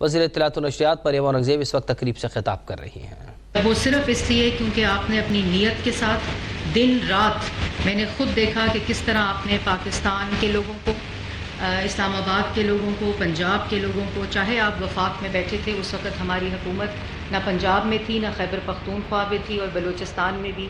وزیر اطلاعات و نشریات مریم اورنگزیب اس وقت تقریب سے خطاب کر رہی ہیں۔ وہ صرف اس لیے کیونکہ آپ نے اپنی نیت کے ساتھ دن رات، میں نے خود دیکھا کہ کس طرح آپ نے پاکستان کے لوگوں کو، اسلام آباد کے لوگوں کو، پنجاب کے لوگوں کو، چاہے آپ وفاق میں بیٹھے تھے، اس وقت ہماری حکومت نہ پنجاب میں تھی، نہ خیبر پختونخوا میں تھی، اور بلوچستان میں بھی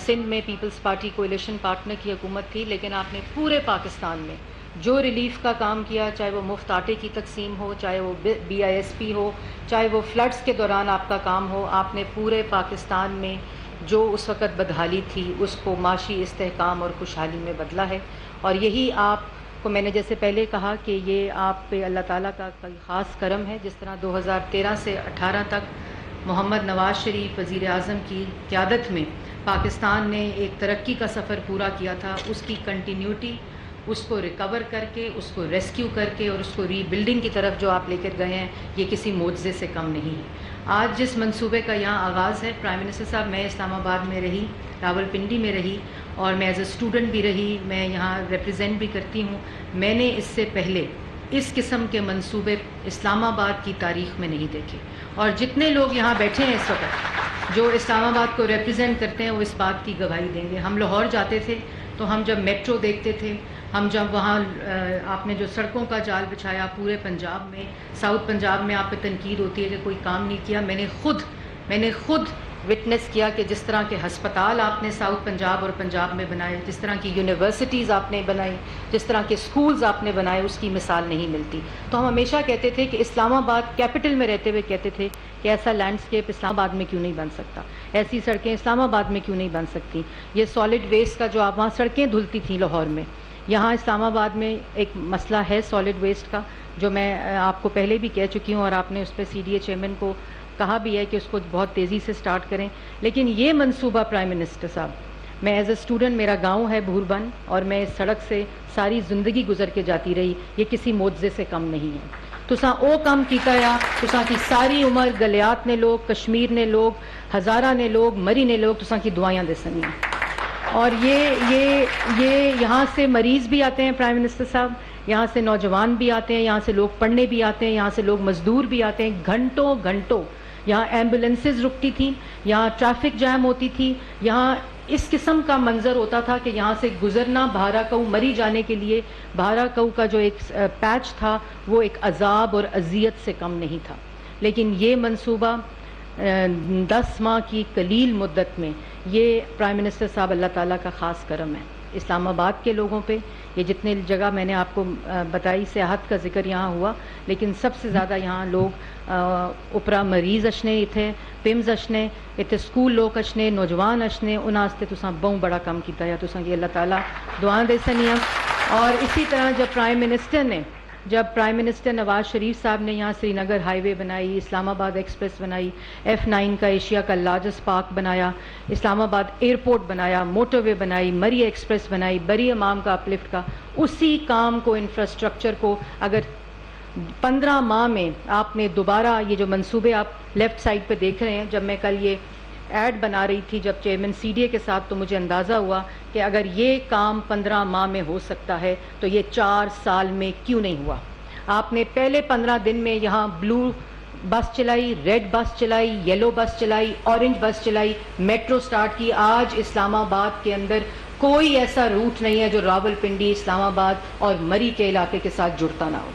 سندھ میں پیپلز پارٹی کولیشن پارٹنر کی حکومت تھی، لیکن آپ نے پورے پاکستان میں جو ریلیف کا کام کیا، چاہے وہ مفت آٹے کی تقسیم ہو، چاہے وہ BISP ہو، چاہے وہ فلڈز کے دوران آپ کا کام ہو، آپ نے پورے پاکستان میں جو اس وقت بدحالی تھی اس کو معاشی استحکام اور خوشحالی میں بدلا ہے۔ اور یہی آپ کو میں نے جیسے پہلے کہا کہ یہ آپ پہ اللہ تعالیٰ کا کوئی خاص کرم ہے، جس طرح 2013 سے 18 تک محمد نواز شریف وزیر اعظم کی قیادت میں پاکستان نے ایک ترقی کا سفر پورا کیا تھا، اس کی کنٹینیوٹی، اس کو ریکور کر کے، اس کو ریسکیو کر کے اور اس کو ری بلڈنگ کی طرف جو آپ لے کر گئے ہیں، یہ کسی معجزے سے کم نہیں ہے۔ آج جس منصوبے کا یہاں آغاز ہے، پرائم منسٹر صاحب، میں اسلام آباد میں رہی، راولپنڈی میں رہی، اور میں ایز اے اسٹوڈنٹ بھی رہی، میں یہاں ریپرزینٹ بھی کرتی ہوں۔ میں نے اس سے پہلے اس قسم کے منصوبے اسلام آباد کی تاریخ میں نہیں دیکھے، اور جتنے لوگ یہاں بیٹھے ہیں اس وقت جو اسلام آباد کو ریپرزینٹ کرتے ہیں، وہ اس بات کی گواہی دیں گے۔ ہم لاہور جاتے تھے تو ہم جب میٹرو دیکھتے تھے، ہم جب وہاں آپ نے جو سڑکوں کا جال بچھایا پورے پنجاب میں، ساؤتھ پنجاب میں آپ پہ تنقید ہوتی ہے کہ کوئی کام نہیں کیا، میں نے خود وٹنس کیا کہ جس طرح کے ہسپتال آپ نے ساؤتھ پنجاب اور پنجاب میں بنائے، جس طرح کی یونیورسٹیز آپ نے بنائی، جس طرح کے سکولز آپ نے بنائے، اس کی مثال نہیں ملتی۔ تو ہم ہمیشہ کہتے تھے کہ اسلام آباد کیپٹل میں رہتے ہوئے کہتے تھے کہ ایسا لینڈسکیپ اسلام آباد میں کیوں نہیں بن سکتا، ایسی سڑکیں اسلام آباد میں کیوں نہیں بن سکتی۔ یہ سالڈ ویسٹ کا جو آپ وہاں سڑکیں دھلتی تھیں لاہور میں، یہاں اسلام آباد میں ایک مسئلہ ہے سالڈ ویسٹ کا، جو میں آپ کو پہلے بھی کہہ چکی ہوں، اور آپ نے اس پہ CDA چیئرمین کو کہا بھی ہے کہ اس کو بہت تیزی سے سٹارٹ کریں۔ لیکن یہ منصوبہ پرائم منسٹر صاحب، میں ایز اے اسٹوڈنٹ، میرا گاؤں ہے بھوربن، اور میں اس سڑک سے ساری زندگی گزر کے جاتی رہی، یہ کسی معجزے سے کم نہیں ہے۔ تساں او کم کیتا یا تساں کی ساری عمر گلیات نے لوگ، کشمیر نے لوگ، ہزارہ نے لوگ، مری نے لوگ تساں کی دعائیں دے سنی ہیں۔ اور یہ یہاں سے مریض بھی آتے ہیں پرائم منسٹر صاحب، یہاں سے نوجوان بھی آتے ہیں، یہاں سے لوگ پڑھنے بھی آتے ہیں، یہاں سے لوگ مزدور بھی آتے ہیں، گھنٹوں یہاں ایمبولینسز رکتی تھیں، یہاں ٹریفک جام ہوتی تھی، یہاں اس قسم کا منظر ہوتا تھا کہ یہاں سے گزرنا بھارا کؤ مری جانے کے لیے، بھارا کؤ کا جو ایک پیچ تھا وہ ایک عذاب اور اذیت سے کم نہیں تھا۔ لیکن یہ منصوبہ 10 ماہ کی قلیل مدت میں، یہ پرائم منسٹر صاحب اللہ تعالیٰ کا خاص کرم ہے اسلام آباد کے لوگوں پہ۔ یہ جتنے جگہ میں نے آپ کو بتائی، سیاحت کا ذکر یہاں ہوا، لیکن سب سے زیادہ یہاں لوگ اوپرا مریض اچھنے، اتنے پمز اچھنے، اتنے سکول لوگ اچھنے، نوجوان اچھنے، انہوں تساں بہت بڑا کام کیتا ہے، تساں کی اللہ تعالیٰ دعائیں دے سنیاں۔ اور اسی طرح جب پرائم منسٹر نواز شریف صاحب نے یہاں سری نگر ہائی وے بنائی، اسلام آباد ایکسپریس بنائی، F9 کا ایشیا کا لارجسٹ پارک بنایا، اسلام آباد ایئرپورٹ بنایا، موٹر وے بنائی، مری ایکسپریس بنائی، بری امام کا اپلفٹ کا، اسی کام کو، انفراسٹرکچر کو اگر 15 ماہ میں آپ نے دوبارہ یہ جو منصوبے آپ لیفٹ سائڈ پہ دیکھ رہے ہیں، جب میں کل یہ ایڈ بنا رہی تھی جب چیئرمین CDA کے ساتھ، تو مجھے اندازہ ہوا کہ اگر یہ کام 15 ماہ میں ہو سکتا ہے تو یہ 4 سال میں کیوں نہیں ہوا۔ آپ نے پہلے 15 دن میں یہاں بلو بس چلائی، ریڈ بس چلائی، یلو بس چلائی، اورنج بس چلائی، میٹرو سٹارٹ کی۔ آج اسلام آباد کے اندر کوئی ایسا روٹ نہیں ہے جو راولپنڈی، اسلام آباد اور مری کے علاقے کے ساتھ جڑتا نہ ہو۔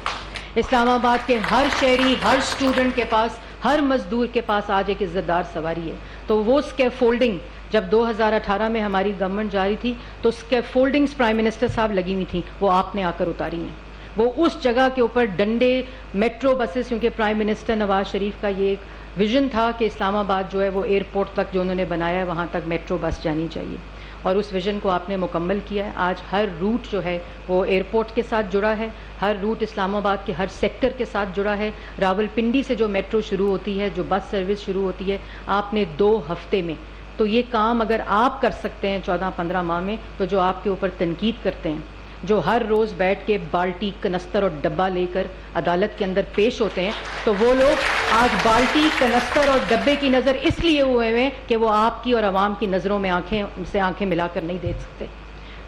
اسلام آباد کے ہر شہری، ہر اسٹوڈنٹ کے پاس، ہر مزدور کے پاس آج ایک عزت دار سواری ہے۔ تو وہ اسکیفولڈنگ جب 2018 میں ہماری گورنمنٹ جاری تھی تو اسکیفولڈنگز پرائم منسٹر صاحب لگی ہوئی تھیں، وہ آپ نے آ کر اتاری ہیں۔ وہ اس جگہ کے اوپر ڈنڈے میٹرو بسز، کیونکہ پرائم منسٹر نواز شریف کا یہ ایک ویژن تھا کہ اسلام آباد جو ہے وہ ایئرپورٹ تک جو انہوں نے بنایا ہے وہاں تک میٹرو بس جانی چاہیے، اور اس ویژن کو آپ نے مکمل کیا ہے۔ آج ہر روٹ جو ہے وہ ایئرپورٹ کے ساتھ جڑا ہے، ہر روٹ اسلام آباد کے ہر سیکٹر کے ساتھ جڑا ہے۔ راولپنڈی سے جو میٹرو شروع ہوتی ہے، جو بس سروس شروع ہوتی ہے، آپ نے 2 ہفتے میں، تو یہ کام اگر آپ کر سکتے ہیں 14-15 ماہ میں، تو جو آپ کے اوپر تنقید کرتے ہیں، جو ہر روز بیٹھ کے بالٹی، کنستر اور ڈبہ لے کر عدالت کے اندر پیش ہوتے ہیں، تو وہ لوگ آج بالٹی، کنستر اور ڈبے کی نظر اس لیے ہوئے ہیں کہ وہ آپ کی اور عوام کی نظروں میں آنکھیں ملا کر نہیں دیکھ سکتے۔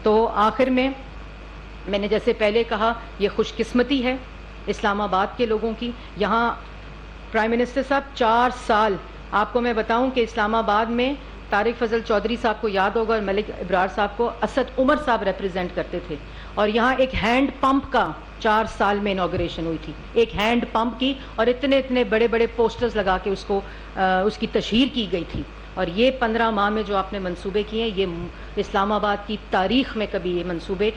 تو آخر میں نے جیسے پہلے کہا، یہ خوش قسمتی ہے اسلام آباد کے لوگوں کی. یہاں پرائم منسٹر صاحب 4 سال آپ کو میں بتاؤں کہ اسلام آباد میں طارق فضل چودھری صاحب کو یاد ہوگا اور ملک ابرار صاحب کو اسد عمر صاحب ریپریزنٹ کرتے تھے, اور یہاں ایک ہینڈ پمپ کا 4 سال میں انوگریشن ہوئی تھی, ایک ہینڈ پمپ کی, اور اتنے بڑے بڑے پوسٹرز لگا کے اس کی تشہیر کی گئی تھی. اور یہ 15 ماہ میں جو آپ نے منصوبے کیے ہیں, یہ اسلام آباد کی تاریخ میں کبھی یہ منصوبے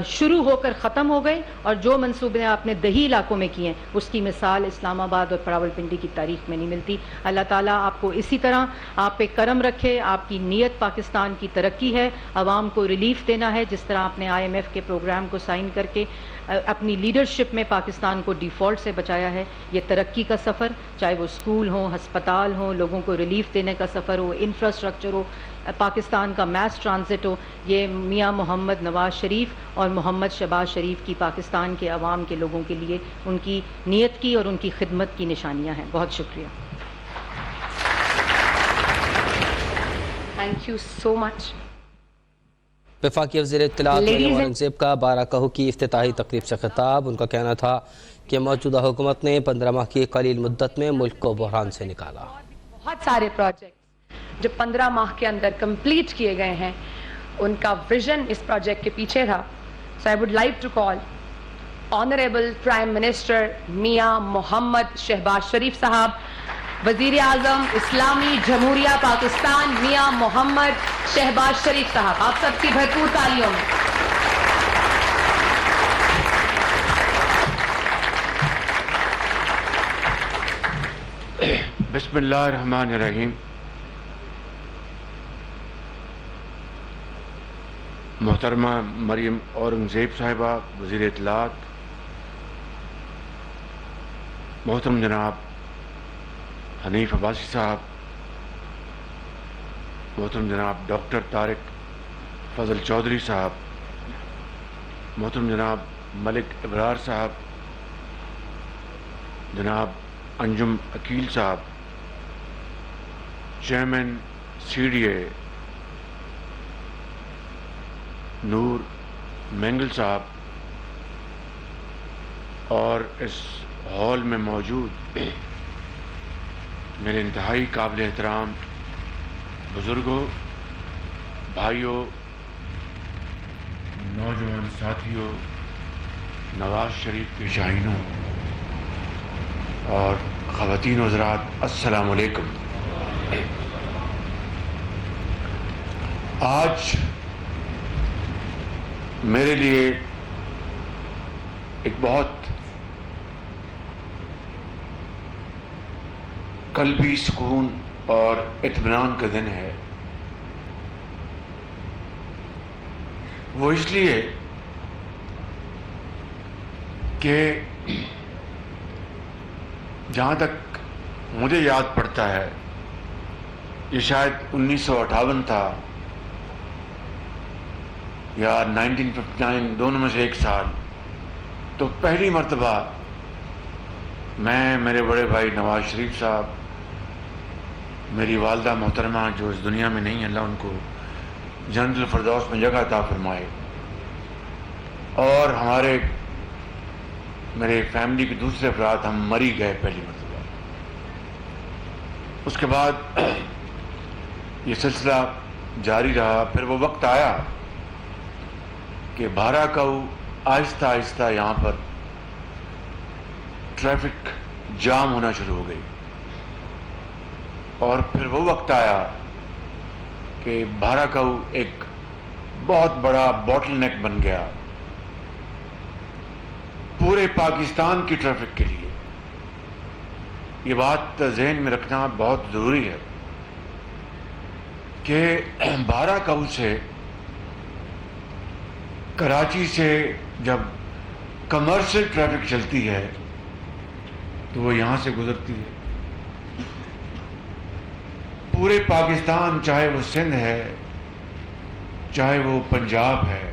شروع ہو کر ختم ہو گئے, اور جو منصوبے آپ نے دیہی علاقوں میں کیے ہیں اس کی مثال اسلام آباد اور راول پنڈی کی تاریخ میں نہیں ملتی. اللہ تعالیٰ آپ کو اسی طرح آپ پہ کرم رکھے. آپ کی نیت پاکستان کی ترقی ہے, عوام کو ریلیف دینا ہے, جس طرح آپ نے IMF کے پروگرام کو سائن کر کے اپنی لیڈرشپ میں پاکستان کو ڈیفالٹ سے بچایا ہے. یہ ترقی کا سفر, چاہے وہ اسکول ہوں, ہسپتال ہوں, لوگوں کو ریلیف دینے کا سفر ہو, انفراسٹرکچر ہو, پاکستان کا میس ٹرانزٹ ہو, یہ میاں محمد نواز شریف اور محمد شہباز شریف کی پاکستان کے عوام کے لوگوں کے لیے ان کی نیت کی اور ان کی خدمت کی نشانیاں ہیں. بہت شکریہ. Thank you so much. وفاقی وزیر اطلاعات مریم اورنگزیب کا 12 کہو کی افتتاحی تقریب سے خطاب. ان کا کہنا تھا کہ موجودہ حکومت نے 15 ماہ کی قلیل مدت میں ملک کو بحران سے نکالا. بہت سارے پروجیکٹ جو 15 ماہ کے اندر کمپلیٹ کیے گئے ہیں, ان کا ویژن اس پروجیکٹ کے پیچھے تھا. So I would like to call Honorable Prime Minister میاں محمد شہباز شریف صاحب, وزیر اعظم اسلامی جمہوریہ پاکستان میاں محمد شہباز شریف صاحب. آپ سب کی بھرپور تالیوں میں. بسم اللہ الرحمن الرحیم. محترمہ مریم اورنگزیب صاحبہ وزیر اطلاعات, محترم جناب حنیف عباسی صاحب, محترم جناب ڈاکٹر طارق فضل چودھری صاحب, محترم جناب ملک ابرار صاحب, جناب انجم عقیل صاحب, چیئرمین CDA نور مینگل صاحب, اور اس ہال میں موجود میرے انتہائی قابل احترام بزرگوں, بھائیوں, نوجوان ساتھیوں, نواز شریف کے شاہینوں اور خواتین و حضرات, السلام علیکم. آج میرے لیے ایک بہت قلبی سکون اور اطمینان کا دن ہے. وہ اس لیے کہ جہاں تک مجھے یاد پڑتا ہے, یہ شاید 1958 تھا یا 1959, دونوں میں سے ایک سال, تو پہلی مرتبہ میں, میرے بڑے بھائی نواز شریف صاحب, میری والدہ محترمہ جو اس دنیا میں نہیں, اللہ ان کو جنت الفردوس میں جگہ عطا فرمائے, اور میرے فیملی کے دوسرے افراد ہم مری گئے پہلی مرتبہ. اس کے بعد یہ سلسلہ جاری رہا. پھر وہ وقت آیا کہ 12 کہو آہستہ آہستہ یہاں پر ٹریفک جام ہونا شروع ہو گئی, اور پھر وہ وقت آیا کہ 12 کہو ایک بہت بڑا باٹل نیک بن گیا پورے پاکستان کی ٹریفک کے لیے. یہ بات ذہن میں رکھنا بہت ضروری ہے کہ 12 کہو سے, کراچی سے جب کمرشل ٹریفک چلتی ہے تو وہ یہاں سے گزرتی ہے. پورے پاکستان, چاہے وہ سندھ ہے, چاہے وہ پنجاب ہے,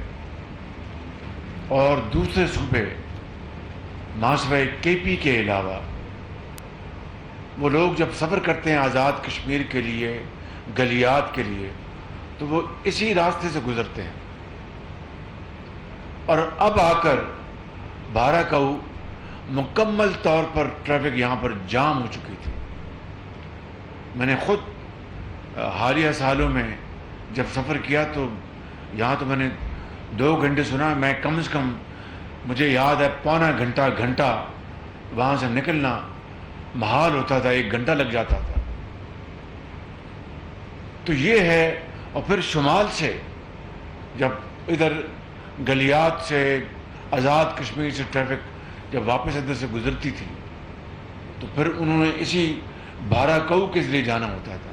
اور دوسرے صوبے ماسوائے KP کے علاوہ, وہ لوگ جب سفر کرتے ہیں آزاد کشمیر کے لیے, گلیات کے لیے, تو وہ اسی راستے سے گزرتے ہیں. اور اب آ کر 12 کہو مکمل طور پر ٹریفک یہاں پر جام ہو چکی تھی. میں نے خود حالیہ سالوں میں جب سفر کیا تو یہاں تو میں نے 2 گھنٹے سنا, میں کم سے کم مجھے یاد ہے پونا گھنٹہ وہاں سے نکلنا محال ہوتا تھا, 1 گھنٹہ لگ جاتا تھا. تو یہ ہے. اور پھر شمال سے جب ادھر گلیات سے آزاد کشمیر سے ٹریفک جب واپس ادھر سے گزرتی تھی تو پھر انہوں نے اسی بارہ کہو کے لیے جانا ہوتا تھا.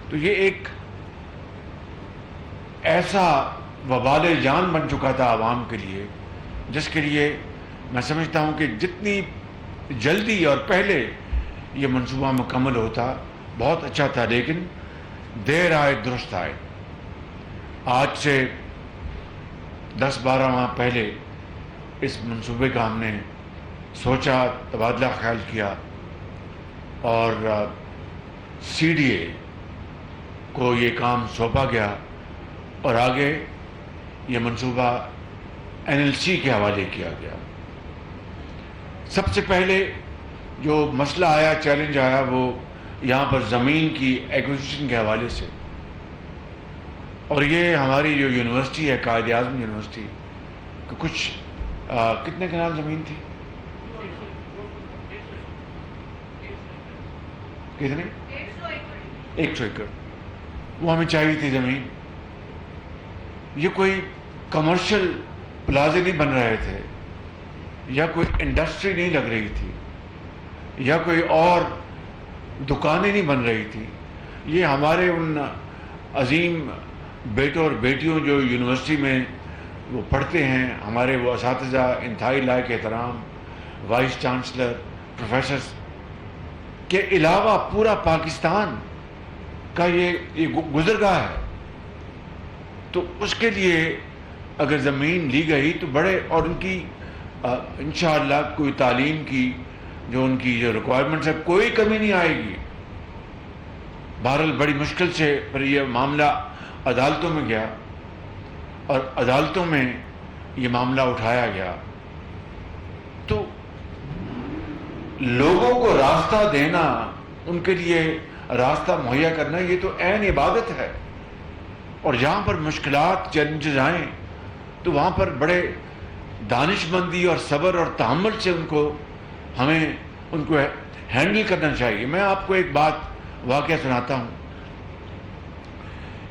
تو یہ ایک ایسا وبال جان بن چکا تھا عوام کے لیے, جس کے لیے میں سمجھتا ہوں کہ جتنی جلدی اور پہلے یہ منصوبہ مکمل ہوتا بہت اچھا تھا. لیکن دیر آئے درست آئے. آج سے 10-12 ماہ پہلے اس منصوبے کا ہم نے سوچا, تبادلہ خیال کیا اور CDA کو یہ کام سونپا گیا اور آگے یہ منصوبہ NLC کے حوالے کیا گیا. سب سے پہلے جو مسئلہ آیا, چیلنج آیا, وہ یہاں پر زمین کی ایکوزیشن کے حوالے سے. اور یہ ہماری جو یونیورسٹی ہے, قائد اعظم یونیورسٹی, کہ کچھ کتنے کنال زمین تھی؟ کتنے؟ 100 ایکڑ وہ ہمیں چاہیے تھی زمین. یہ کوئی کمرشل پلازے نہیں بن رہے تھے, یا کوئی انڈسٹری نہیں لگ رہی تھی, یا کوئی اور دکانیں نہیں بن رہی تھی. یہ ہمارے ان عظیم بیٹوں اور بیٹیوں جو یونیورسٹی میں وہ پڑھتے ہیں, ہمارے وہ اساتذہ انتہائی لائق احترام, وائس چانسلر, پروفیسرز کے علاوہ پورا پاکستان کا یہ گزرگاہ ہے. تو اس کے لیے اگر زمین لی گئی تو بڑے, اور ان کی انشاءاللہ کوئی تعلیم کی جو ان کی جو ریکوائرمنٹس ہے کوئی کمی نہیں آئے گی. بہرحال بڑی مشکل سے پھر یہ معاملہ عدالتوں میں گیا اور عدالتوں میں یہ معاملہ اٹھایا گیا. تو لوگوں کو راستہ دینا, ان کے لیے راستہ مہیا کرنا, یہ تو عین عبادت ہے. اور جہاں پر مشکلات, چیلنجز آئیں تو وہاں پر بڑے دانش مندی اور صبر اور تحمل سے ہمیں ان کو ہینڈل کرنا چاہیے. میں آپ کو ایک بات واقعہ سناتا ہوں.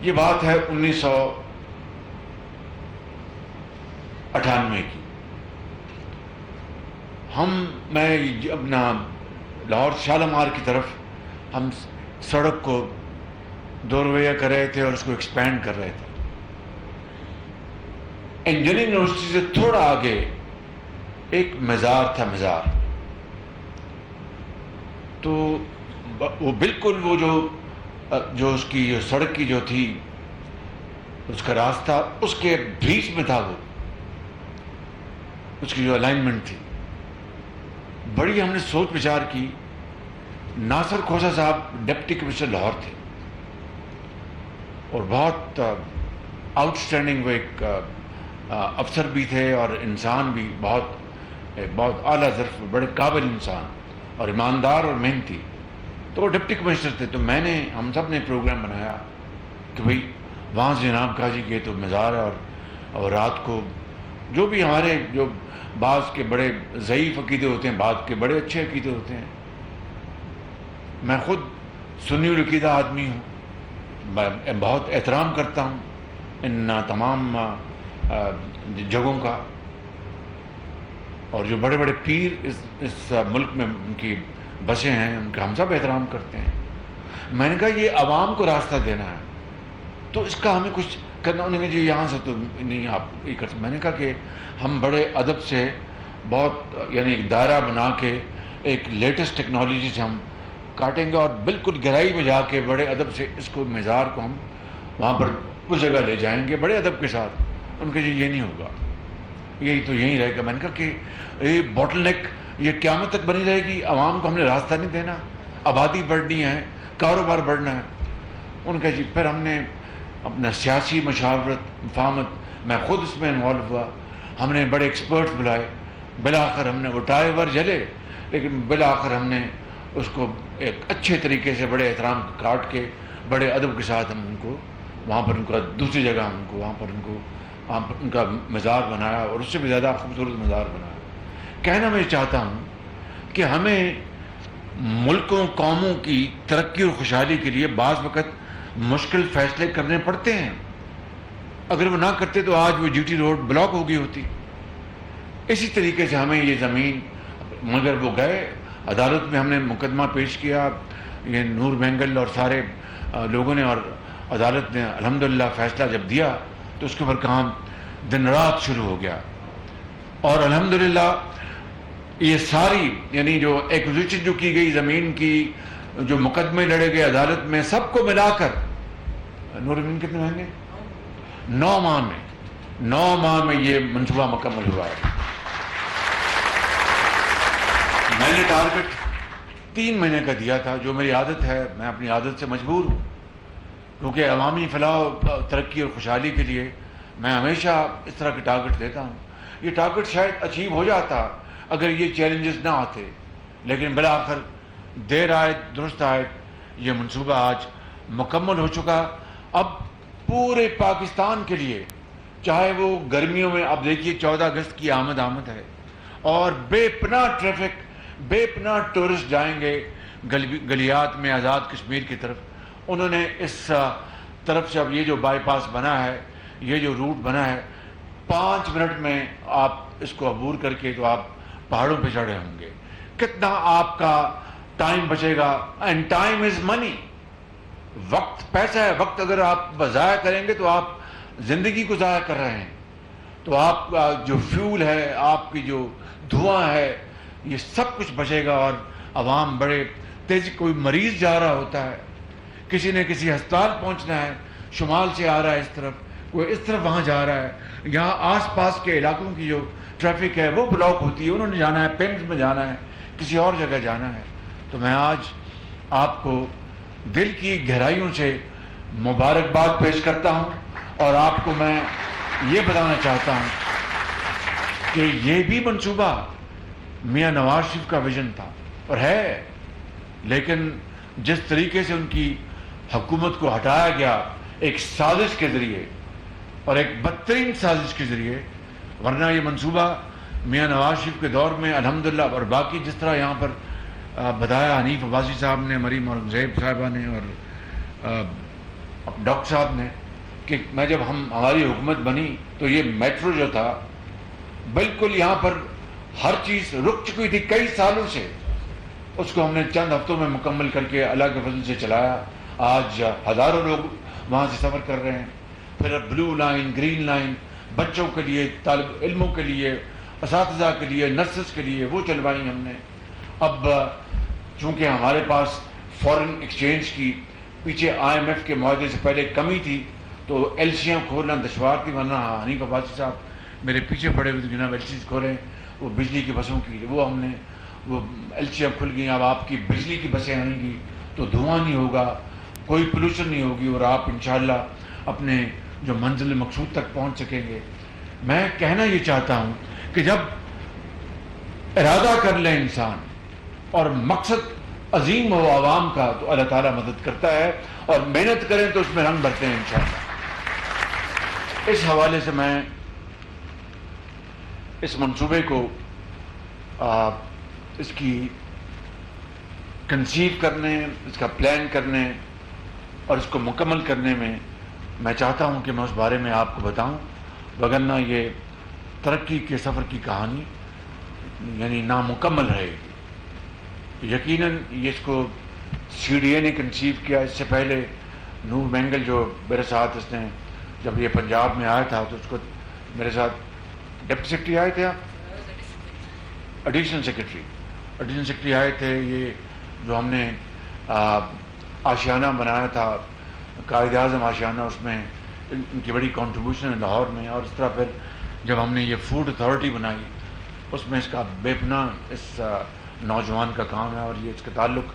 یہ بات ہے 1998 کی. میں اپنا لاہور شالمار کی طرف ہم سڑک کو 2 رویہ کر رہے تھے اور اس کو ایکسپینڈ کر رہے تھے. انجینئرنگ یونیورسٹی سے تھوڑا آگے ایک مزار تھا, مزار. تو وہ بالکل وہ جو اس کی سڑک کی جو تھی, اس کا راستہ اس کے بیچ میں تھا, وہ اس کی جو الائنمنٹ تھی. بڑی ہم نے سوچ بچار کی. ناصر کھوسہ صاحب ڈپٹی کمشنر لاہور تھے اور بہت آؤٹ اسٹینڈنگ وہ ایک افسر بھی تھے اور انسان بھی بہت اعلیٰ ظرف, بڑے قابل انسان اور ایماندار اور محنتی. تو وہ ڈپٹی کمشنر تھے. تو ہم سب نے پروگرام بنایا کہ بھئی وہاں سے جناب قاضی کے تو مزار ہے, اور رات کو جو بھی ہمارے جو بعض کے بڑے ضعیف عقیدے ہوتے ہیں, بعض کے بڑے اچھے عقیدے ہوتے ہیں. میں خود سنی العقیدہ آدمی ہوں, میں بہت احترام کرتا ہوں ان تمام جگہوں کا, اور جو بڑے بڑے پیر اس ملک میں ان کی بسیں ہیں ان کا ہم سب احترام کرتے ہیں. میں نے کہا یہ عوام کو راستہ دینا ہے تو اس کا ہمیں کچھ کرنا. انہوں نے کہا جی یہاں سے تو نہیں آپ یہ کر سکتے. میں نے کہا کہ ہم بڑے ادب سے بہت ایک دائرہ بنا کے ایک لیٹسٹ ٹیکنالوجی سے ہم کاٹیں گے اور بالکل گہرائی میں جا کے بڑے ادب سے اس کو مزار کو ہم وہاں پر اس جگہ لے جائیں گے بڑے ادب کے ساتھ. ان کے جی یہ نہیں ہوگا, یہی تو یہیں رہے گا. میں نے کہا کہ یہ باٹل نیک یہ قیامت تک بنی رہے گی. عوام کو ہم نے راستہ نہیں دینا, آبادی بڑھنی ہے, کاروبار بڑھنا ہے. ان کا جی پھر ہم نے اپنا سیاسی مشاورت, مفاہمت, میں خود اس میں انوالو ہوا. ہم نے بڑے ایکسپرٹس بلائے, بالآخر ہم نے وہ ڈرائیور جلے، لیکن بالآخر ہم نے اس کو ایک اچھے طریقے سے بڑے احترام کاٹ کے بڑے ادب کے ساتھ ہم ان کو وہاں پر ان کا دوسری جگہ ہم کو وہاں پر ان کا مزار بنایا، اور اس سے بھی زیادہ خوبصورت مزار بنایا۔ کہنا میں چاہتا ہوں کہ ہمیں ملکوں قوموں کی ترقی اور خوشحالی کے لیے بعض وقت مشکل فیصلے کرنے پڑتے ہیں۔ اگر وہ نہ کرتے تو آج وہ جی ٹی روڈ بلاک ہو گئی ہوتی۔ اسی طریقے سے ہمیں یہ زمین، مگر وہ گئے عدالت میں، ہم نے مقدمہ پیش کیا، یہ نور مینگل اور سارے لوگوں نے، اور عدالت نے الحمدللہ فیصلہ جب دیا تو اس کے اوپر کام دن رات شروع ہو گیا، اور الحمدللہ یہ ساری یعنی جو ایکوزیشن جو کی گئی زمین کی، جو مقدمے لڑے گئے عدالت میں، سب کو ملا کر نور مین کتنے مہینے 9 ماہ میں یہ منصوبہ مکمل ہوا ہے۔ میں نے ٹارگٹ 3 مہینے کا دیا تھا، جو میری عادت ہے، میں اپنی عادت سے مجبور ہوں، کیونکہ عوامی فلاح و ترقی اور خوشحالی کے لیے میں ہمیشہ اس طرح کے ٹارگٹ دیتا ہوں۔ یہ ٹارگٹ شاید اچیو ہو جاتا اگر یہ چیلنجز نہ آتے، لیکن بالآخر دیر آئے درست آئے، یہ منصوبہ آج مکمل ہو چکا۔ اب پورے پاکستان کے لیے، چاہے وہ گرمیوں میں، اب دیکھیے 14 اگست کی آمد ہے، اور بے پناہ ٹریفک، بے پناہ ٹورسٹ جائیں گے گلیات میں آزاد کشمیر کی طرف۔ انہوں نے اس طرف سے اب یہ جو بائی پاس بنا ہے، یہ جو روٹ بنا ہے، 5 منٹ میں آپ اس کو عبور کر کے تو آپ پہاڑوں پہ چڑھے ہوں گے۔ کتنا آپ کا ٹائم بچے گا، اینڈ ٹائم از منی، وقت پیسہ ہے۔ وقت اگر آپ ضائع کریں گے تو آپ زندگی کو ضائع کر رہے ہیں، تو آپ کا جو فیول ہے، آپ کی جو دھواں ہے، یہ سب کچھ بچے گا، اور عوام بڑے تیزی، کوئی مریض جا رہا ہوتا ہے، کسی نے کسی ہسپتال پہنچنا ہے، شمال سے آ رہا ہے اس طرف، کوئی اس طرف وہاں جا رہا ہے، یہاں آس پاس کے علاقوں کی جو ٹریفک ہے وہ بلاک ہوتی ہے، انہوں نے جانا ہے، پیمز میں جانا ہے، کسی اور جگہ جانا ہے۔ تو میں آج آپ کو دل کی گہرائیوں سے مبارکباد پیش کرتا ہوں، اور آپ کو میں یہ بتانا چاہتا ہوں کہ یہ بھی منصوبہ میاں نواز شریف کا ویژن تھا اور ہے، لیکن جس طریقے سے ان کی حکومت کو ہٹایا گیا ایک سازش کے ذریعے، اور ایک بدترین سازش کے ذریعے، ورنہ یہ منصوبہ میاں نواز شریف کے دور میں الحمدللہ، اور باقی جس طرح یہاں پر بتایا حنیف عباسی صاحب نے، مریم اورنگزیب صاحبہ نے، اور ڈاکٹر صاحب نے، کہ میں جب ہماری حکومت بنی تو یہ میٹرو جو تھا بالکل یہاں پر ہر چیز رک چکی تھی کئی سالوں سے، اس کو ہم نے چند ہفتوں میں مکمل کر کے اللہ کے فضل سے چلایا۔ آج ہزاروں لوگ وہاں سے سفر کر رہے ہیں۔ پھر اب بلو لائن، گرین لائن، بچوں کے لیے، طالب علموں کے لیے، اساتذہ کے لیے، نرسز کے لیے، وہ چلوائی ہم نے۔ اب چونکہ ہمارے پاس فورن ایکسچینج کی پیچھے IMF کے معاہدے سے پہلے کمی تھی، تو ایلسیاں کھولنا دشوار تھی، ورنہ حنیف عباسی صاحب میرے پیچھے پڑے ہوئے جناب ایلسیز کھولیں، وہ بجلی کی بسوں کی، وہ ہم نے وہ ایلسیاں کھل گئیں۔ اب آپ کی بجلی کی بسیں آئیں گی تو دھواں نہیں ہوگا، کوئی پولوشن نہیں ہوگی، اور آپ انشاءاللہ اپنے جو منزل مقصود تک پہنچ سکیں گے۔ میں کہنا یہ چاہتا ہوں کہ جب ارادہ کر لیں انسان اور مقصد عظیم ہو عوام کا، تو اللہ تعالیٰ مدد کرتا ہے، اور محنت کریں تو اس میں رنگ بھرتے ہیں انشاءاللہ۔ اس حوالے سے میں اس منصوبے کو اس کی کنسیو کرنے، اس کا پلان کرنے اور اس کو مکمل کرنے میں چاہتا ہوں کہ میں اس بارے میں آپ کو بتاؤں، وگرنہ یہ ترقی کے سفر کی کہانی یعنی نامکمل رہے گی۔ یقیناً اس کو CDA نے کنسیو کیا، اس سے پہلے نور مینگل جو میرے ساتھ، اس نے جب یہ پنجاب میں آیا تھا تو اس کو میرے ساتھ ڈپٹی سیکرٹری آئے تھے، آپ ایڈیشنل سیکرٹری آئے تھے۔ یہ جو ہم نے آشیانہ بنایا تھا، قائد اعظم آشیانہ، اس میں ان کی بڑی کنٹریبیوشن ہے لاہور میں، اور اس طرح پھر جب ہم نے یہ فوڈ اتھارٹی بنائی، اس میں اس کا بے پناہ اس نوجوان کا کام ہے، اور یہ اس کا تعلق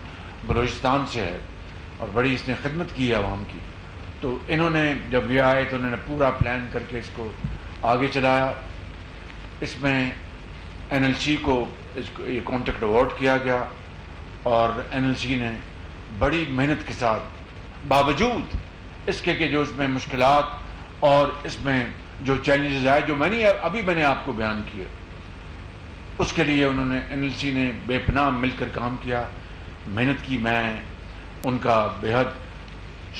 بلوچستان سے ہے، اور بڑی اس نے خدمت کی ہے عوام کی۔ تو انہوں نے جب یہ آئے تو انہوں نے پورا پلان کر کے اس کو آگے چلایا۔ اس میں NLC کو یہ کانٹیکٹ اوارڈ کیا گیا اور NLC نے بڑی محنت کے ساتھ باوجود اس کے کہ جو اس میں مشکلات اور اس میں جو چیلنجز آئے جو میں نے آپ کو بیان کیے، اس کے لیے انہوں نے NLC نے بے پناہ مل کر کام کیا، محنت کی. میں ان کا بےحد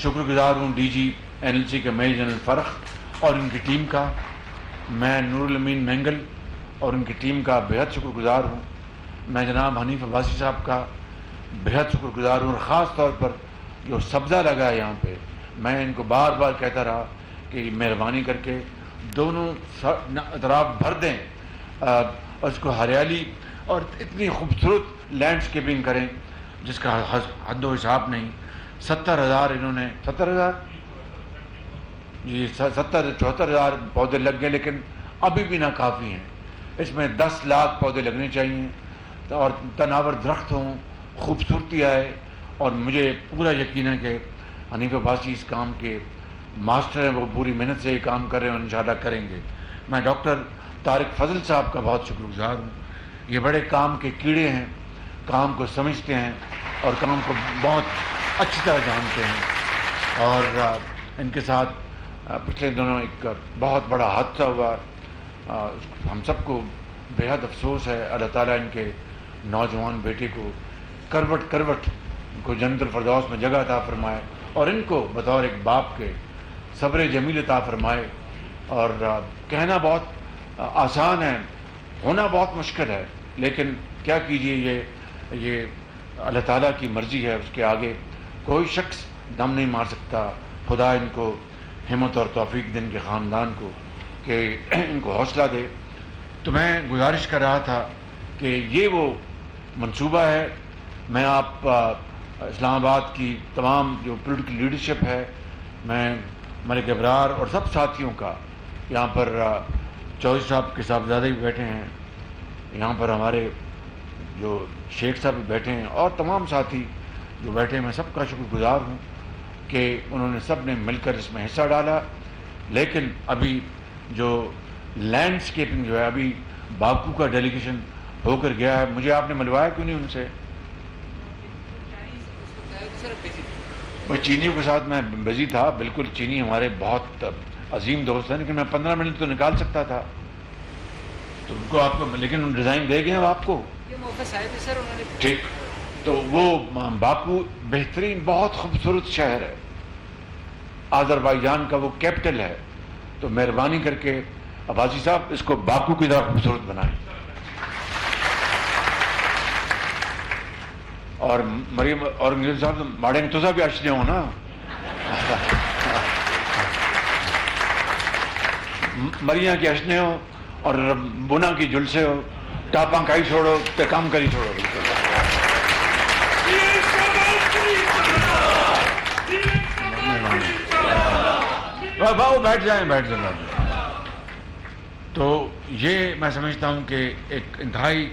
شکر گزار ہوں، DG NLC کے میجر جنرل فرخ اور ان کی ٹیم کا. میں نور الامین مینگل اور ان کی ٹیم کا بےحد شکر گزار ہوں. میں جناب حنیف عباسی صاحب کا بےحد شکر گزار ہوں، اور خاص طور پر جو سبزہ لگا ہے یہاں پہ، میں ان کو بار بار کہتا رہا کہ مہربانی کر کے دونوں اطراف بھر دیں اور اس کو ہریالی اور اتنی خوبصورت لینڈسکیپنگ کریں جس کا حد و حساب نہیں. 70,000 انہوں نے 70,000 جی 74,000 پودے لگ گئے، لیکن ابھی بھی ناکافی ہیں. اس میں 10 لاکھ پودے لگنے چاہیے اور تناور درخت ہوں، خوبصورتی آئے. اور مجھے پورا یقین ہے کہ حنیف عباسی اس کام کے ماسٹر ہیں، وہ پوری محنت سے یہ کام کر رہے ہیں اور انشاءاللہ کریں گے. میں ڈاکٹر طارق فضل صاحب کا بہت شکر گزار ہوں. یہ بڑے کام کے کیڑے ہیں، کام کو سمجھتے ہیں اور کام کو بہت اچھی طرح جانتے ہیں. اور ان کے ساتھ پچھلے دنوں ایک بہت بڑا حادثہ ہوا، ہم سب کو بےحد افسوس ہے. اللہ تعالیٰ ان کے نوجوان بیٹے کو کروٹ کو جنت الفردوس میں جگہ عطا فرمائے اور ان کو بطور ایک باپ کے صبر جمیل عطا فرمائے. اور کہنا بہت آسان ہے، ہونا بہت مشکل ہے، لیکن کیا کیجیے، یہ اللہ تعالیٰ کی مرضی ہے، اس کے آگے کوئی شخص دم نہیں مار سکتا. خدا ان کو ہمت اور توفیق دے، ان کے خاندان کو، کہ ان کو حوصلہ دے. تو میں گزارش کر رہا تھا کہ یہ وہ منصوبہ ہے. میں آپ اسلام آباد کی تمام جو پولیٹیکل لیڈرشپ ہے، میں ملک ابرار اور سب ساتھیوں کا، یہاں پر چودھری صاحب کے صاحبزادے بھی بیٹھے ہیں، یہاں پر ہمارے جو شیخ صاحب بھی بیٹھے ہیں اور تمام ساتھی جو بیٹھے ہیں، میں سب کا شکر گزار ہوں کہ انہوں نے سب نے مل کر اس میں حصہ ڈالا. لیکن ابھی جو لینڈسکیپنگ جو ہے، ابھی باکو کا ڈیلیگیشن ہو کر گیا ہے. مجھے آپ نے ملوایا کیوں نہیں ان سے؟ وہ چینیوں کے ساتھ میں بزی تھا، بالکل. چینی ہمارے بہت عظیم دوست ہیں، لیکن میں 15 منٹ تو نکال سکتا تھا تو ان کو آپ کو، لیکن ڈیزائن دے گئے ہیں آپ کو. ٹھیک. تو وہ باکو بہترین بہت خوبصورت شہر ہے، آذربائیجان کا وہ کیپٹل ہے. تو مہربانی کر کے عباسی صاحب اس کو باکو کی طرح خوبصورت بنائیں. اور مریم اور انگریز صاحب ماڑے تو بھی اچھے ہو نا. مریاں کی اشنے ہو اور بنا کی جلسے ہو، ٹاپاں کھائی چھوڑو تے کام کری چھوڑو. بالکل باؤ بیٹھ جائیں. تو یہ میں سمجھتا ہوں کہ ایک انتہائی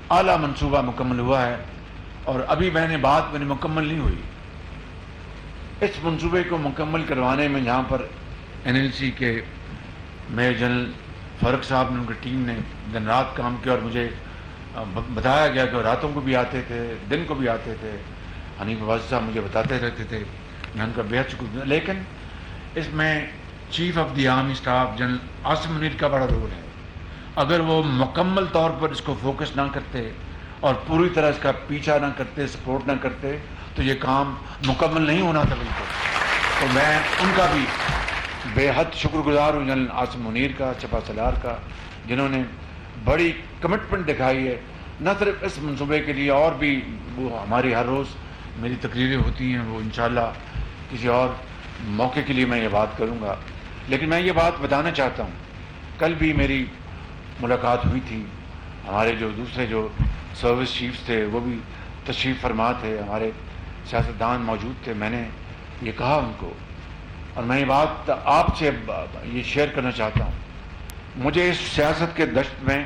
اعلیٰ منصوبہ مکمل ہوا ہے. اور ابھی بات مکمل نہیں ہوئی. اس منصوبے کو مکمل کروانے میں جہاں پر NLC کے میجر جنرل فرق صاحب نے، ان کی ٹیم نے دن رات کام کیا اور مجھے بتایا گیا کہ راتوں کو بھی آتے تھے، دن کو بھی آتے تھے. حنیف عباسی صاحب مجھے بتاتے رہتے تھے، میں ان کا بےحد شکر گزار. لیکن اس میں chief of the army staff general Asim Munir کا بڑا رول ہے. اگر وہ مکمل طور پر اس کو فوکس نہ کرتے اور پوری طرح اس کا پیچھا نہ کرتے، سپورٹ نہ کرتے، تو یہ کام مکمل نہیں ہونا تھا. بالکل. تو میں ان کا بھی بے حد شکر گزار ہوں، جنرل عاصم منیر کا، سپہ سالار کا، جنہوں نے بڑی کمٹمنٹ دکھائی ہے، نہ صرف اس منصوبے کے لیے، اور بھی وہ ہماری ہر روز میری تقریریں ہوتی ہیں، وہ انشاءاللہ کسی اور موقع کے لیے میں یہ بات کروں گا. لیکن میں یہ بات بتانا چاہتا ہوں، کل بھی میری ملاقات ہوئی تھی، ہمارے جو دوسرے جو سروس چیفز تھے وہ بھی تشریف فرما تھے، ہمارے سیاستدان موجود تھے. میں نے یہ کہا ان کو، اور میں یہ بات آپ سے یہ شیئر کرنا چاہتا ہوں. مجھے اس سیاست کے دشت میں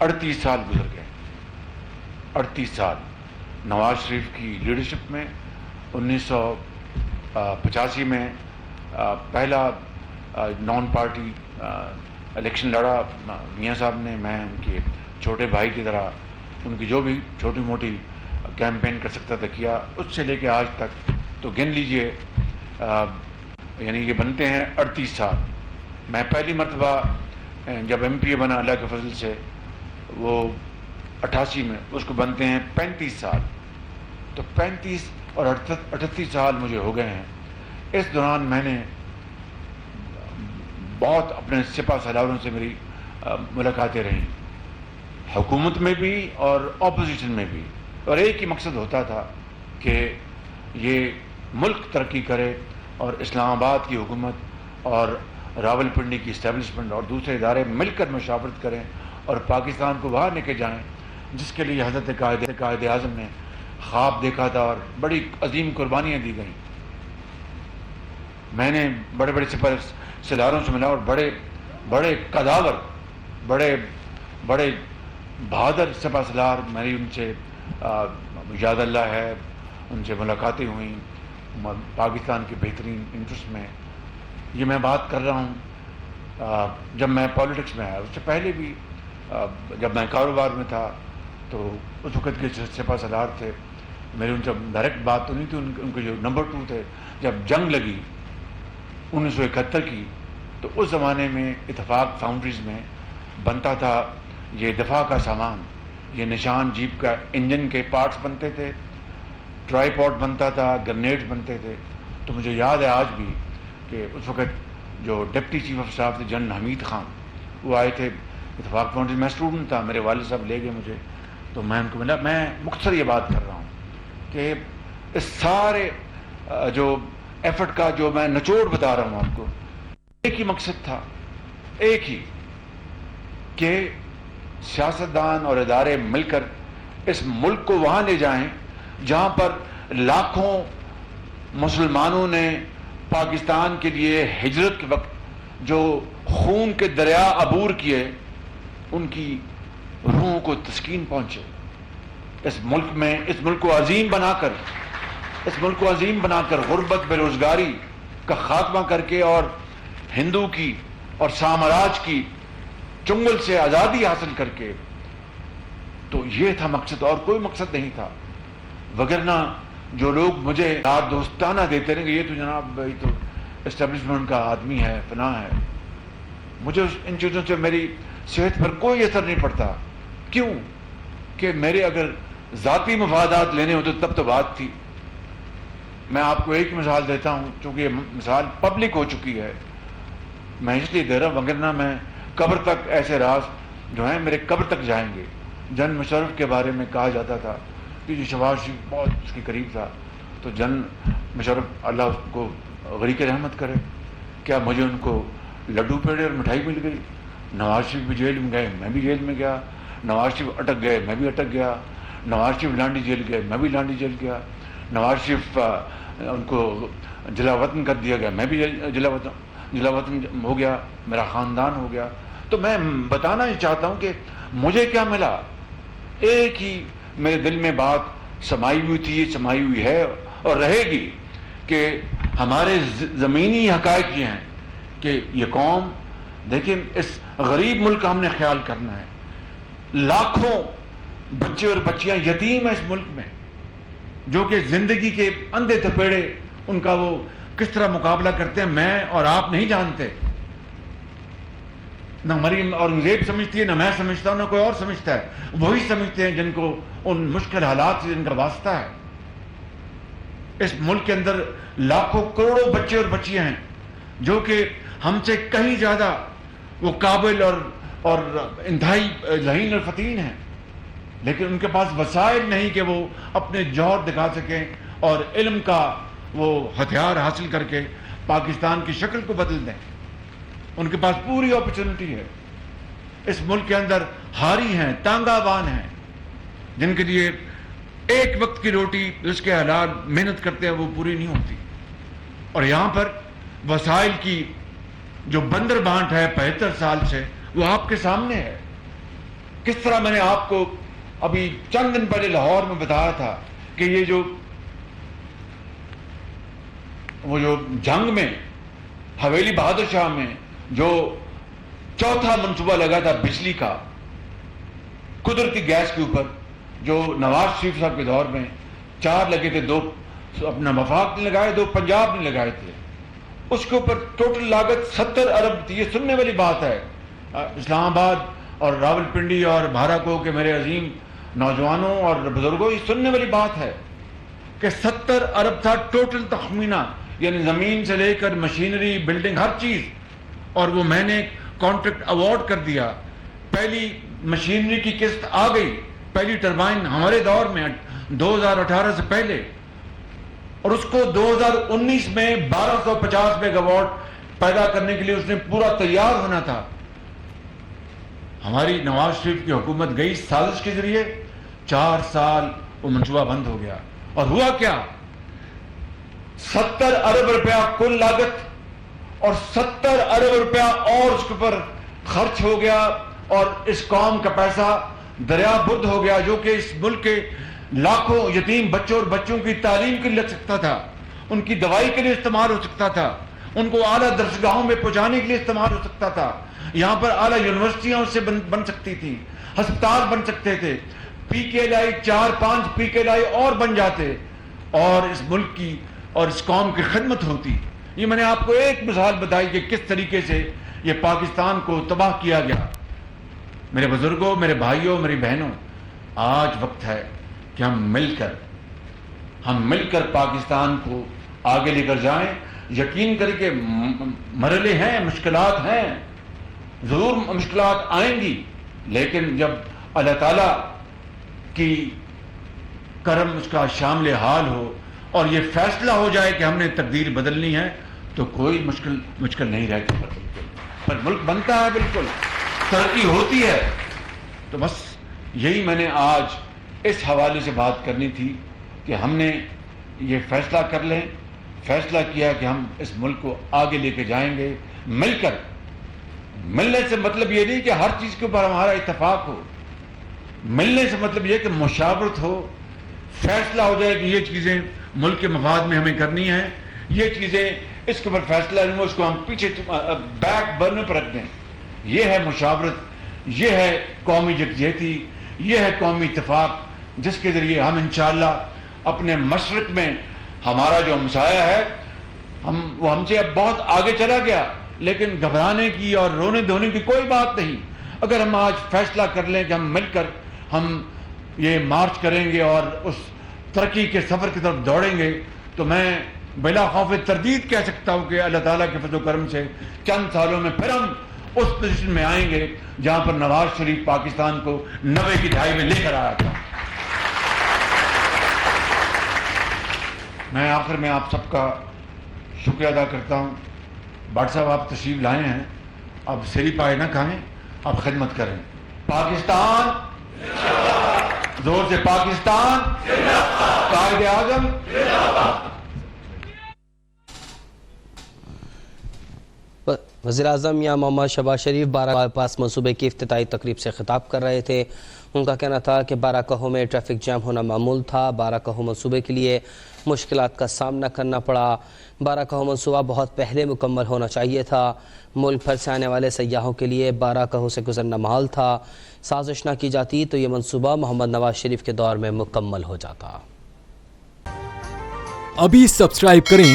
38 سال گزر گئے. 38 سال نواز شریف کی لیڈرشپ میں. 1985 میں پہلا نان پارٹی الیکشن لڑا میاں صاحب نے، میں ان کے چھوٹے بھائی کی طرح ان کی جو بھی چھوٹی موٹی کیمپین کر سکتا تھا کیا، اس سے لے کے آج تک تو گن لیجئے یعنی یہ بنتے ہیں 38 سال. میں پہلی مرتبہ جب ایم پی اے بنا اللہ کے فضل سے وہ 88 میں، اس کو بنتے ہیں 35 سال. تو 35 اور 38 سال مجھے ہو گئے ہیں. اس دوران میں نے بہت اپنے سپاہ سالاروں سے میری ملاقاتیں رہیں، حکومت میں بھی اور اپوزیشن میں بھی، اور ایک ہی مقصد ہوتا تھا کہ یہ ملک ترقی کرے اور اسلام آباد کی حکومت اور راول پنڈی کی اسٹیبلشمنٹ اور دوسرے ادارے مل کر مشاورت کریں اور پاکستان کو وہاں لے کے جائیں جس کے لیے حضرت قائد اعظم نے خواب دیکھا تھا اور بڑی عظیم قربانیاں دی گئیں. میں نے بڑے بڑے سپاہ سالاروں سے ملا اور بڑے قداور، بڑے بہادر سپاہ سالار، میری ان سے یاد اللہ ہے، ان سے ملاقاتیں ہوئیں پاکستان کے بہترین انٹرسٹ میں. یہ میں بات کر رہا ہوں جب میں پالیٹکس میں آیا. اس سے پہلے بھی جب میں کاروبار میں تھا تو اس وقت کے سپاہ سالار تھے، میری ان سے ڈائریکٹ بات تو نہیں تھی. ان کے جو نمبر 2 تھے، جب جنگ لگی 1971 کی، تو اس زمانے میں اتفاق فاؤنڈریز میں بنتا تھا یہ دفاع کا سامان، یہ نشان جیپ کا انجن کے پارٹس بنتے تھے، ٹرائی پاڈ بنتا تھا، گرنیڈز بنتے تھے. تو مجھے یاد ہے آج بھی کہ اس وقت جو ڈپٹی چیف آف اسٹاف تھے جنرل حمید خان، وہ آئے تھے اتفاق فاؤنڈریز. میں اسٹوڈنٹ تھا، میرے والد صاحب لے گئے مجھے، تو میں ان کو ملا. میں مختصر یہ بات کر رہا ہوں کہ اس سارے جو ایفرٹ کا جو میں نچوڑ بتا رہا ہوں آپ کو، ایک ہی مقصد تھا، ایک ہی، کہ سیاستدان اور ادارے مل کر اس ملک کو وہاں لے جائیں جہاں پر لاکھوں مسلمانوں نے پاکستان کے لیے ہجرت کے وقت جو خون کے دریا عبور کیے، ان کی روحوں کو تسکین پہنچے. اس ملک میں اس ملک کو عظیم بنا کر غربت، بے روزگاری کا خاتمہ کر کے اور ہندو کی اور سامراج کی چنگل سے آزادی حاصل کر کے، تو یہ تھا مقصد اور کوئی مقصد نہیں تھا. وگرنہ جو لوگ مجھے یاد دوستانہ دیتے رہے کہ یہ تو جناب یہ تو اسٹیبلشمنٹ کا آدمی ہے، فلاں ہے، مجھے ان چیزوں سے میری صحت پر کوئی اثر نہیں پڑتا. کیوں کہ میرے اگر ذاتی مفادات لینے ہوتے تب تو بات تھی. میں آپ کو ایک مثال دیتا ہوں، چونکہ یہ مثال پبلک ہو چکی ہے، میں اس لیے دے رہا ہوں، وگرنہ میں قبر تک ایسے راز جو ہیں میرے قبر تک جائیں گے. جنرل مشرف کے بارے میں کہا جاتا تھا کہ جو شہباز شریف بہت اس کے قریب تھا، تو جنرل مشرف اللہ اس کو غریق رحمت کرے، کیا مجھے ان کو لڈو پیڑے اور مٹھائی مل گئی؟ نواز شریف بھی جیل میں گئے، میں بھی جیل میں گیا. نواز شریف اٹک گئے، میں بھی اٹک گیا. نواز شریف لانڈی جیل گئے، میں بھی لانڈی جیل گیا. نواز شریف ان کو جلا وطن کر دیا گیا، میں بھی جلا وطن ہو گیا، میرا خاندان ہو گیا. تو میں بتانا یہ چاہتا ہوں کہ مجھے کیا ملا، ایک ہی میرے دل میں بات سمائی ہوئی تھی، سمائی ہوئی ہے اور رہے گی کہ ہمارے زمینی حقائق یہ ہیں کہ یہ قوم، دیکھیں اس غریب ملک کا ہم نے خیال کرنا ہے. لاکھوں بچے اور بچیاں یتیم ہیں اس ملک میں، جو کہ زندگی کے اندھے تھپیڑے ان کا وہ کس طرح مقابلہ کرتے ہیں میں اور آپ نہیں جانتے. نہ مریم اورنگزیب سمجھتی ہے، نہ میں سمجھتا ہوں، نہ کوئی اور سمجھتا ہے. وہی سمجھتے ہیں جن کو ان مشکل حالات سے جن کا واسطہ ہے. اس ملک کے اندر لاکھوں کروڑوں بچے اور بچیاں ہیں جو کہ ہم سے کہیں زیادہ وہ قابل اور انتہائی ذہین اور فتین ہیں، لیکن ان کے پاس وسائل نہیں کہ وہ اپنے جوہر دکھا سکیں اور علم کا وہ ہتھیار حاصل کر کے پاکستان کی شکل کو بدل دیں. ان کے پاس پوری اپرچونٹی ہے. اس ملک کے اندر ہاری ہیں، تانگا بان ہیں، جن کے لیے ایک وقت کی روٹی جس کے حلال محنت کرتے ہیں وہ پوری نہیں ہوتی. اور یہاں پر وسائل کی جو بندر بانٹ ہے 75 سال سے، وہ آپ کے سامنے ہے. کس طرح میں نے آپ کو ابھی چند دن پہلے لاہور میں بتایا تھا کہ یہ جو جنگ میں حویلی بہادر شاہ میں جو چوتھا منصوبہ لگا تھا بجلی کا، قدرتی گیس کے اوپر جو نواز شریف صاحب کے دور میں 4 لگے تھے، 2 اپنا وفاق نے لگائے، 2 پنجاب نے لگائے تھے، اس کے اوپر ٹوٹل لاگت 70 ارب تھی. یہ سننے والی بات ہے. اسلام آباد اور راول پنڈی اور بھاراکو کے میرے عظیم نوجوانوں اور بزرگوں، یہ سننے والی بات ہے کہ 70 ارب تھا ٹوٹل تخمینہ، یعنی زمین سے لے کر مشینری، بلڈنگ، ہر چیز. اور وہ میں نے کانٹریکٹ ایوارڈ کر دیا. پہلی مشینری کی قسط آ گئی، پہلی ٹربائن ہمارے دور میں 2018 سے پہلے، اور اس کو 2019 میں 1250 میگا واٹ پیدا کرنے کے لیے اس نے پورا تیار ہونا تھا. ہماری نواز شریف کی حکومت گئی سازش کے ذریعے، 4 سال وہ منصوبہ بند ہو گیا. اور ہوا کیا؟ 70 ارب روپیہ کل لاگت اور 70 ارب روپیہ اور اس کے اوپر خرچ ہو گیا، اور اس قوم کا پیسہ دریا برد ہو گیا، جو کہ اس ملک کے لاکھوں یتیم بچوں اور بچوں کی تعلیم کے لیے لگ سکتا تھا، ان کی دوائی کے لیے استعمال ہو سکتا تھا، ان کو اعلیٰ درسگاہوں میں پہنچانے کے لیے استعمال ہو سکتا تھا. یہاں پر اعلیٰ یونیورسٹیاں اس سے بن سکتی تھی، ہسپتال بن سکتے تھے، پی کے ایل آئی 4-5 پی کے ایل آئی اور بن جاتے، اور اس ملک کی اور اس قوم کی خدمت ہوتی. یہ میں نے آپ کو ایک مثال بتائی کہ کس طریقے سے یہ پاکستان کو تباہ کیا گیا. میرے بزرگوں، میرے بھائیوں، میری بہنوں، آج وقت ہے کہ ہم مل کر پاکستان کو آگے لے کر جائیں. یقین کر کے مرحلے ہیں، مشکلات ہیں، ضرور مشکلات آئیں گی، لیکن جب اللہ تعالیٰ کی کرم، اس کا شامل حال ہو اور یہ فیصلہ ہو جائے کہ ہم نے تقدیر بدلنی ہے، تو کوئی مشکل نہیں رہتی. پر ملک بنتا ہے، بالکل ترقی ہوتی ہے. تو بس یہی میں نے آج اس حوالے سے بات کرنی تھی کہ ہم نے یہ فیصلہ کر لیں، فیصلہ کیا کہ ہم اس ملک کو آگے لے کے جائیں گے مل کر. ملنے سے مطلب یہ نہیں کہ ہر چیز کے اوپر ہمارا اتفاق ہو، ملنے سے مطلب یہ کہ مشاورت ہو، فیصلہ ہو جائے کہ یہ چیزیں ملک کے مفاد میں ہمیں کرنی ہیں، یہ چیزیں اس کے اوپر فیصلہ نہیں ہو، اس کو ہم پیچھے بیک برنر پر رکھ دیں. یہ ہے مشاورت، یہ ہے قومی یکجہتی، یہ ہے قومی اتفاق، جس کے ذریعے ہم انشاءاللہ اپنے مشرق میں ہمارا جو ہمسایہ ہے، وہ ہم سے اب بہت آگے چلا گیا، لیکن گھبرانے کی اور رونے دھونے کی کوئی بات نہیں. اگر ہم آج فیصلہ کر لیں کہ ہم مل کر ہم یہ مارچ کریں گے اور اس ترقی کے سفر کی طرف دوڑیں گے، تو میں بلا خوف تردید کہہ سکتا ہوں کہ اللہ تعالیٰ کے فضل و کرم سے چند سالوں میں پھر ہم اس پوزیشن میں آئیں گے جہاں پر نواز شریف پاکستان کو 90 کی دہائی میں لے کر آیا تھا. میں آخر میں آپ سب کا شکریہ ادا کرتا ہوں. بھٹ صاحب آپ تشریف لائے ہیں، اب سری پائے نہ کھائیں، اب خدمت کریں. پاکستان زور سے، پاکستان قائد اعظم. وزیر اعظم یا محمد شہباز شریف بارہ پاس منصوبے کی افتتاحی تقریب سے خطاب کر رہے تھے. ان کا کہنا تھا کہ بارہ کہوں میں ٹریفک جام ہونا معمول تھا. بارہ کہوں منصوبے کے لیے مشکلات کا سامنا کرنا پڑا. بارہ کہوں منصوبہ بہت پہلے مکمل ہونا چاہیے تھا. ملک بھر سے آنے والے سیاحوں کے لیے بارہ کہوں سے گزرنا محال تھا. سازش نہ کی جاتی تو یہ منصوبہ محمد نواز شریف کے دور میں مکمل ہو جاتا. ابھی سبسکرائب کریں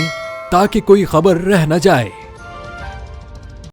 تاکہ کوئی خبر رہ نہ جائے.